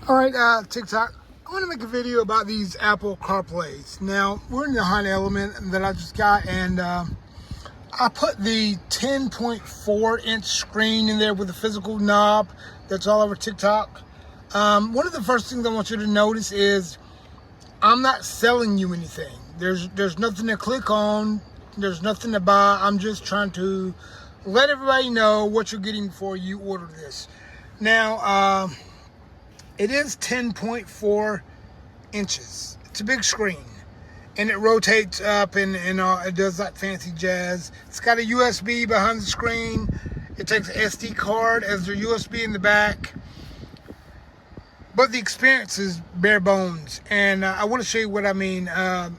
All right, TikTok. I want to make a video about these Apple CarPlays. Now, we're in the Honda Element that I just got, and I put the 10.4-inch screen in there with a physical knob that's all over TikTok. One of the first things I want you to notice is I'm not selling you anything. There's nothing to click on. There's nothing to buy. I'm just trying to let everybody know what you're getting before you order this. Now, it is 10.4 inches. It's a big screen, and it rotates up and it does that fancy jazz. It's got a USB behind the screen. It takes an SD card as their USB in the back. But the experience is bare bones, and I want to show you what I mean. I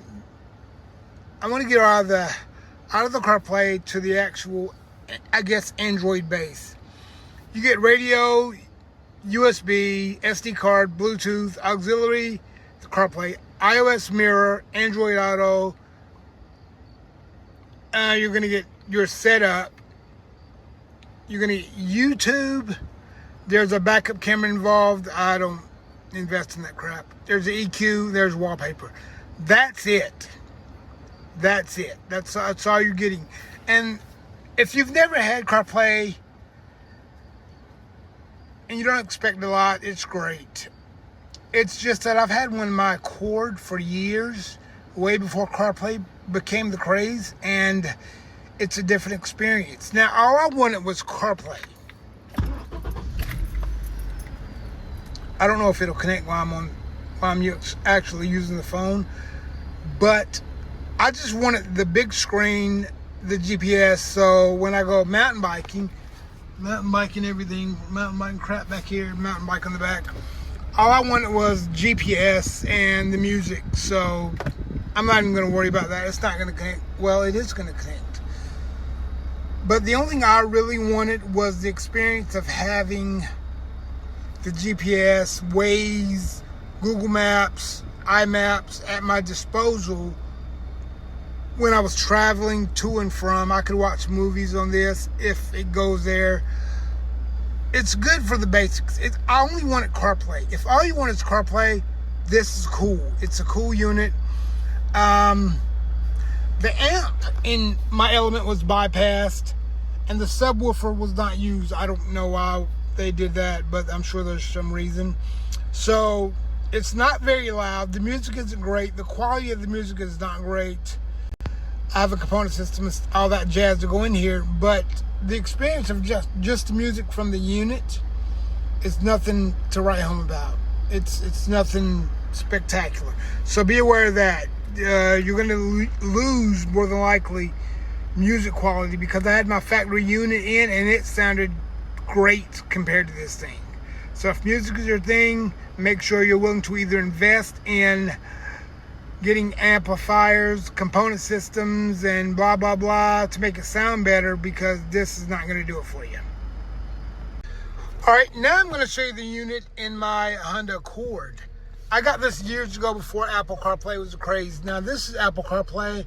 want to get out of the CarPlay to the actual, I guess, Android base. You get radio, USB, SD card, Bluetooth, auxiliary, the CarPlay, iOS mirror, Android Auto. You're going to get your setup. You're going to get YouTube. There's a backup camera involved. I don't invest in that crap. There's an EQ. There's wallpaper. That's it. That's it. That's all you're getting. And if you've never had CarPlay and you don't expect a lot, it's great. It's just that I've had one in my Accord for years, way before CarPlay became the craze, and it's a different experience. Now, all I wanted was CarPlay. I don't know if it'll connect while I'm actually using the phone, but I just wanted the big screen, the GPS, so when I go mountain biking everything, mountain biking crap back here, mountain bike on the back, all I wanted was GPS and the music, so I'm not even going to worry about that. It's not going to connect. Well, it is going to connect. But the only thing I really wanted was the experience of having the GPS, Waze, Google Maps, iMaps at my disposal when I was traveling to and from. I could watch movies on this if it goes there. It's good for the basics. I only wanted CarPlay. If all you want is CarPlay, this is cool. It's a cool unit. The amp in my Element was bypassed, and the subwoofer was not used. I don't know why they did that, but I'm sure there's some reason. So it's not very loud. The music isn't great. The quality of the music is not great. I have a component system, all that jazz to go in here, but the experience of just the music from the unit is nothing to write home about. It's nothing spectacular. So be aware of that. You're going to lose, more than likely, music quality, because I had my factory unit in and it sounded great compared to this thing. So if music is your thing, make sure you're willing to either invest in getting amplifiers, component systems, and blah, blah, blah to make it sound better, because this is not going to do it for you. All right, now I'm going to show you the unit in my Honda Accord. I got this years ago before Apple CarPlay was a craze. Now, this is Apple CarPlay,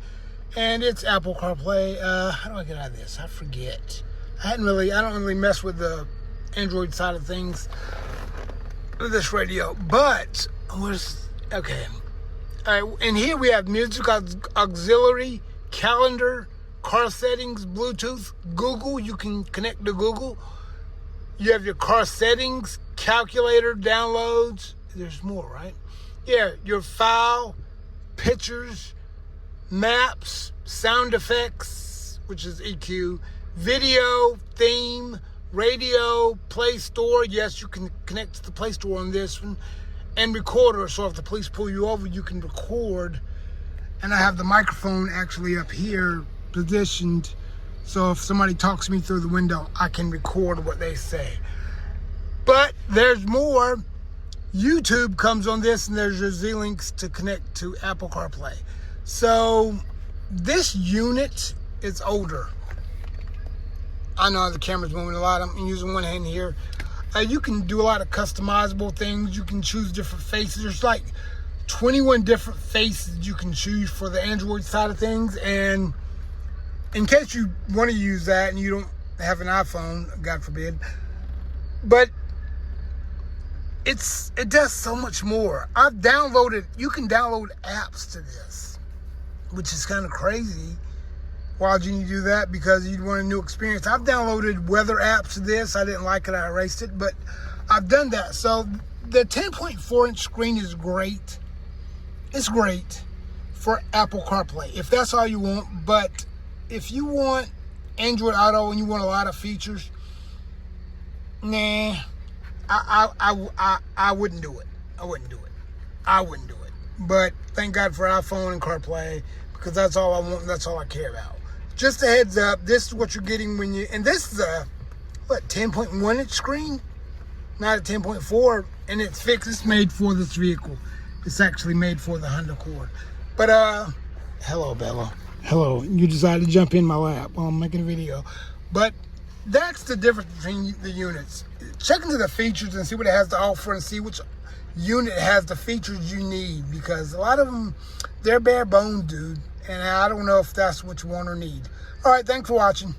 and it's Apple CarPlay. How do I get out of this? I forget. I don't really mess with the Android side of things with this radio. But, okay. All right, and here we have music auxiliary, calendar, car settings, Bluetooth, Google. You can connect to Google. You have your car settings, calculator, downloads. There's more, right? Yeah, your file, pictures, maps, sound effects, which is EQ, video, theme, radio, Play Store. Yes, you can connect to the Play Store on this one. And recorder, so if the police pull you over, you can record. And I have the microphone actually up here positioned, so if somebody talks to me through the window, I can record what they say. But there's more. YouTube comes on this, and there's your Z-Links to connect to Apple CarPlay. So this unit is older. I know the camera's moving a lot. I'm using one hand here. You can do a lot of customizable things. You can choose different faces. There's like 21 different faces you can choose for the Android side of things. And in case you want to use that and you don't have an iPhone, God forbid, but it does so much more. You can download apps to this, which is kind of crazy. Why would you do that? Because you'd want a new experience. I've downloaded weather apps to this. I didn't like it. I erased it, but I've done that. So the 10.4-inch screen is great. It's great for Apple CarPlay, if that's all you want. But if you want Android Auto and you want a lot of features, nah, I wouldn't do it. I wouldn't do it. But thank God for iPhone and CarPlay, because that's all I want and that's all I care about. Just a heads up, this is what you're getting when you, and this is a, 10.1-inch screen? Not a 10.4, and it's fixed. It's made for this vehicle. It's actually made for the Honda Accord. But, hello, Bella. Hello. You decided to jump in my lap while I'm making a video. But that's the difference between the units. Check into the features and see what it has to offer and see which unit has the features you need, because a lot of them, they're bare bones, dude. And I don't know if that's what you want or need. All right, thanks for watching.